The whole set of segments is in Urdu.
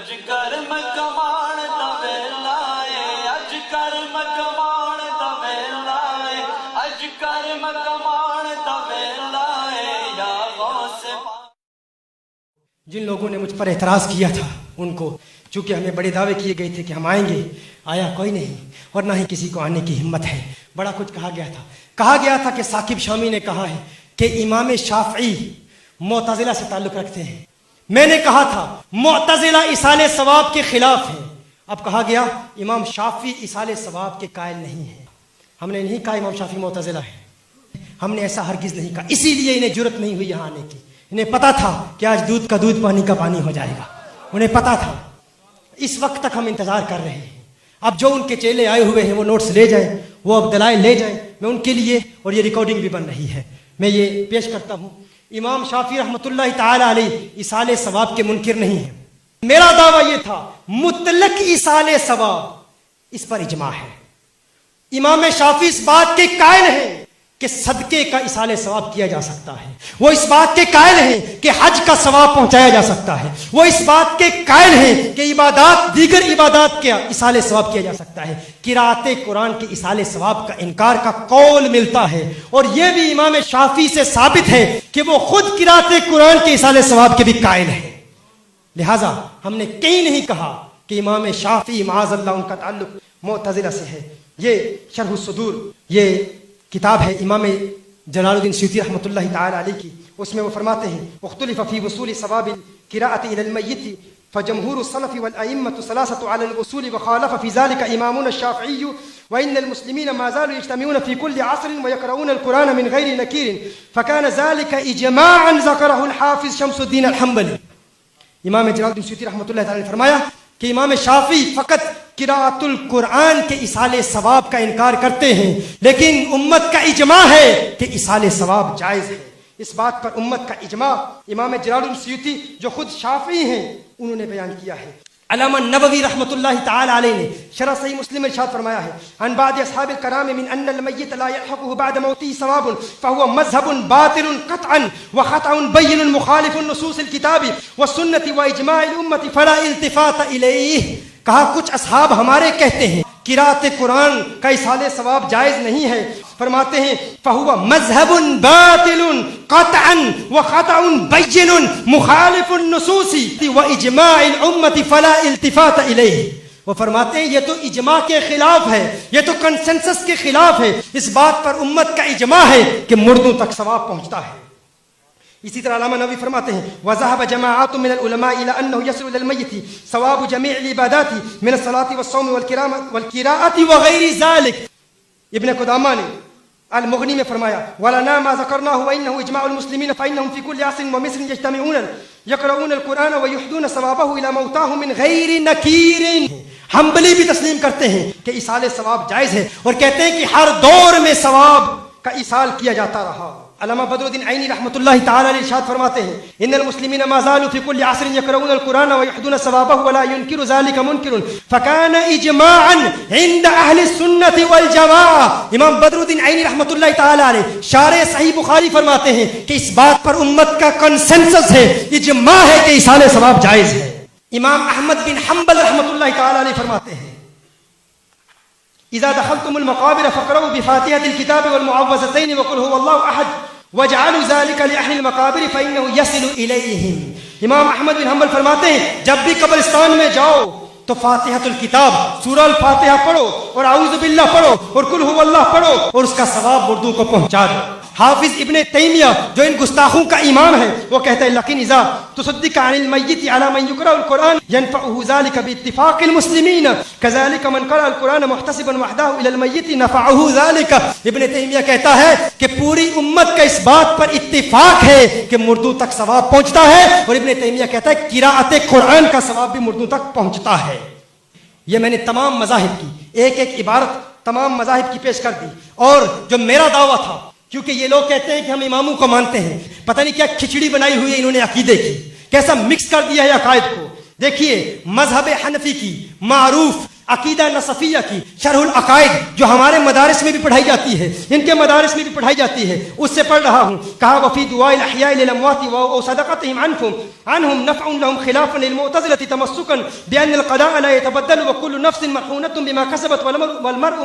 اج کرم کمان دا ویلا اے اج کرم کمان دا ویلا اے اج کرم کمان دا ویلا اے یا غوث جن لوگوں نے مجھ پر اعتراض کیا تھا ان کو، چونکہ ہمیں بڑے دعوے کیے گئے تھے کہ ہم آئیں گے، آیا کوئی نہیں اور نہ ہی کسی کو آنے کی ہمت ہے. بڑا کچھ کہا گیا تھا کہ ثاقب شامی نے کہا ہے کہ امام شافعی معتزلہ سے تعلق رکھتے ہیں. میں نے کہا تھا معتزلہ ایصال ثواب کے خلاف ہے. اب کہا گیا امام شافعی ایصال ثواب کے قائل نہیں ہیں. ہم نے نہیں کہا امام شافعی معتزلہ ہے، ہم نے ایسا ہرگز نہیں کہا. اسی لیے انہیں جرأت نہیں ہوئی یہاں آنے کی. انہیں پتا تھا کہ آج دودھ کا دودھ پانی کا پانی ہو جائے گا، انہیں پتا تھا. اس وقت تک ہم انتظار کر رہے ہیں. اب جو ان کے چیلے آئے ہوئے ہیں وہ نوٹس لے جائیں، وہ اب دلائل لے جائیں. میں ان کے لیے، اور یہ ریکارڈنگ بھی بن رہی ہے، میں یہ پیش کرتا ہوں. امام شافعی رحمۃ اللہ تعالی علیہ ایصال ثواب کے منکر نہیں ہیں. میرا دعویٰ یہ تھا مطلق ایصال ثواب، اس پر اجماع ہے. امام شافعی اس بات کے قائل ہیں کہ صدقے کا ایصال ثواب کیا جا سکتا ہے. وہ اس بات کے قائل ہیں کہ حج کا ثواب پہنچایا جا سکتا ہے. وہ اس بات کے قائل ہیں کہ عبادات، دیگر عبادات کا ایصال ثواب کیا جا سکتا ہے. قراءت قرآن کے ایصال ثواب کا انکار کا قول ملتا ہے، اور یہ بھی امام شافعی سے ثابت ہے کہ وہ خود قراءت قرآن کے ایصال ثواب کے بھی قائل ہیں. لہٰذا ہم نے کہیں نہیں کہا کہ امام شافعی معاذ اللہ ان کا تعلق معتزلہ سے ہے. یہ شرح الصدور، یہ کتاب ہے امام جلال الدین سیوطی رحمۃ اللہ تعالی علیہ کی. اس میں وہ فرماتے ہیں اختلف فی وصول ثواب القراءة الى الميت فجمهور السلف والائمه ثلاثه على الوصول وخالف في ذلك امامنا الشافعي وان المسلمين ما زالوا يجتمعون في كل عصر ويقرؤون القرآن من غير نكير فكان ذلك اجماعا ذكره الحافظ شمس الدين الحنبلی. امام جلال الدین سیوطی رحمۃ اللہ تعالی نے فرمایا کہ امام شافعی فقط قراءت القرآن کے ایصال ثواب کا انکار کرتے ہیں، لیکن امت کا اجماع ہے کہ ایصال ثواب جائز ہے. اس بات پر امت کا اجماع امام جلال الدین سیوطی جو خود شافعی ہیں انہوں نے بیان کیا ہے. علامہ نووی رحمۃ اللہ تعالی علیہ نے شرح صحیح مسلم ارشاد فرمایا ہے عن بعض اصحاب الکرام من ان المیت لا يلحقه بعد موته ثواب فهو مذهب باطل قطعا وخطأ بين مخالف النصوص الكتاب والسنة واجماع الامة فلا التفات الیہ. کہا کچھ اصحاب ہمارے کہتے ہیں قراءت قرآن کا ایصال ثواب جائز نہیں ہے. فرماتے ہیں فہو مذہب باطل قطعا وخطأ بین مخالف النصوص واجماع الامت فلا التفات الیہ. وہ فرماتے ہیں یہ تو اجماع کے خلاف ہے، یہ تو کنسنسس کے خلاف ہے. اس بات پر امت کا اجماع ہے کہ مردوں تک ثواب پہنچتا ہے. اسی طرح علامہ نووی فرماتے ہیں وذهب جماعات من العلماء الى انه يصل الى الميت ثواب جميع العبادات من الصلاه والصوم والقراءه وغير ذلك. ابن قدامہ نے المغنی میں فرمایا ولنا ما ذكرناه وانه اجماع المسلمين فانهم في كل عصر ومصر يجتمعون يقرؤون القرآن ويحدون ثوابه الى موتاهم من غير نكير. حنبلی بھی تسلیم کرتے ہیں کہ ایصال ثواب جائز ہے اور کہتے ہیں کہ ہر دور میں ثواب کا ایصال کیا جاتا رہا. علامہ بدر الدین عینی رحمۃ اللہ تعالی علیہ ارشاد فرماتے ہیں ان المسلمین ما زالوا في كل عصر يقرؤون القرآن ويحدون ثوابه ولا ينكر ذلك منكر فكان اجماعا عند اهل السنة والجماعة. امام بدر الدین عینی رحمۃ اللہ تعالی علیہ شارح صحیح بخاری فرماتے ہیں کہ اس بات پر امت کا کنسنسس ہے، اجماع ہے کہ ایصال ثواب جائز ہے. امام احمد بن حنبل رحمۃ اللہ تعالی علیہ فرماتے ہیں اذا دخلتم المقابر فاقرؤوا بفاتحة الكتاب والمعوذتين وقل هو الله احد وجعلوا ذلك لأهل المقابر فإنه يصل إليهم. امام احمد بن حنبل فرماتے ہیں جب بھی قبرستان میں جاؤ تو فاتحۃ الکتاب سورہ الفاتحہ پڑھو اور اعوذ باللہ پڑھو اور قل هو اللہ پڑھو اور اس کا ثواب مردوں کو پہنچا دو. حافظ ابن تیمیہ جو ان گستاخوں کا امام ہے وہ کہتا ہے لیکن اذا تصدق عن المیت على من يقرأ القرآن ينفعه ذلك باتفاق المسلمين كذلك من قرأ القرآن محتسبا وحده الى الميت نفعه ذلك. ابن تیمیہ کہتا ہے کہ پوری امت کا اس بات پر اتفاق ہے کہ مردوں تک ثواب پہنچتا ہے، اور ابن تیمیہ کہتا ہے قراءت قرآن کا ثواب بھی مردوں تک پہنچتا ہے. یہ میں نے تمام مذاہب کی ایک ایک عبارت تمام مذاہب کی پیش کر دی. اور جو میرا دعویٰ تھا، کیونکہ یہ لوگ کہتے ہیں کہ ہم اماموں کو مانتے ہیں، پتہ نہیں کیا کھچڑی بنائی ہوئی ہے انہوں نے عقیدے کی، کیسا مکس کر دیا ہے عقائد کو. دیکھیے مذہب حنفی کی معروف عقیدہ نصفیہ کی شرح العقائد جو ہمارے مدارس میں بھی پڑھائی جاتی ہے, ان کے مدارس میں بھی پڑھائی جاتی ہے, اس سے پڑھ رہا ہوں. کہا وفی دعاء الاحیاء للاموات وصدقتهم عنهم نفع لهم خلافا للمعتزلة تمسكا بان القضاء لا يتبدل وكل نفس مرهونة بما كسبت والمرء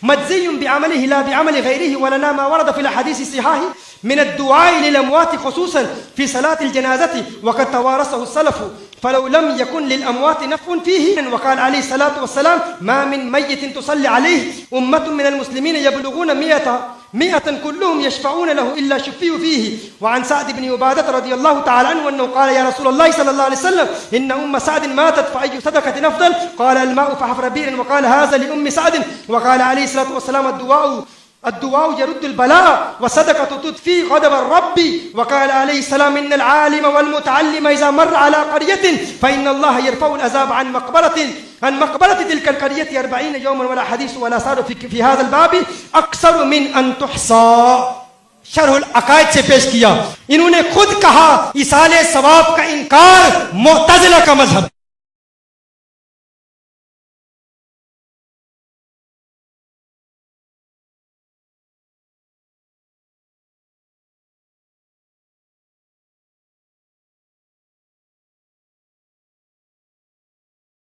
مجزي بعمله لا بعمل غيره. ولنا ما ورد في الاحاديث الصحاح من الدعاء للاموات خصوصا في صلاة الجنازة وقد توارثه السلف فلو لم يكن للأموات نفع فيه. وقال عليه الصلاة والسلام ما من ميت تصلي عليه أمة من المسلمين يبلغون 100 كلهم يشفعون له إلا شفيوا فيه. وعن سعد بن عبادة رضي الله تعالى عنه أنه قال يا رسول الله صلى الله عليه وسلم إن أم سعد ماتت فأي صدقة أفضل؟ قال الماء فحفر بئر. وقال هذا لأم سعد. وقال عليه الصلاة والسلام الدعاء يرد البلاء والصدقة تطفي غضب الرب. وقال عليه السلام إن العالم والمتعلم إذا مر على قرية فإن الله يرفع العذاب عن مقبرة تلك القرية 40 يوما. ولا حديث ولا صار في هذا الباب أكثر من أن تحصى. شرح العقائد سے پیش کیا. انہوں نے خود کہا ایصال ثواب کا انکار معتزلہ کا مذہب.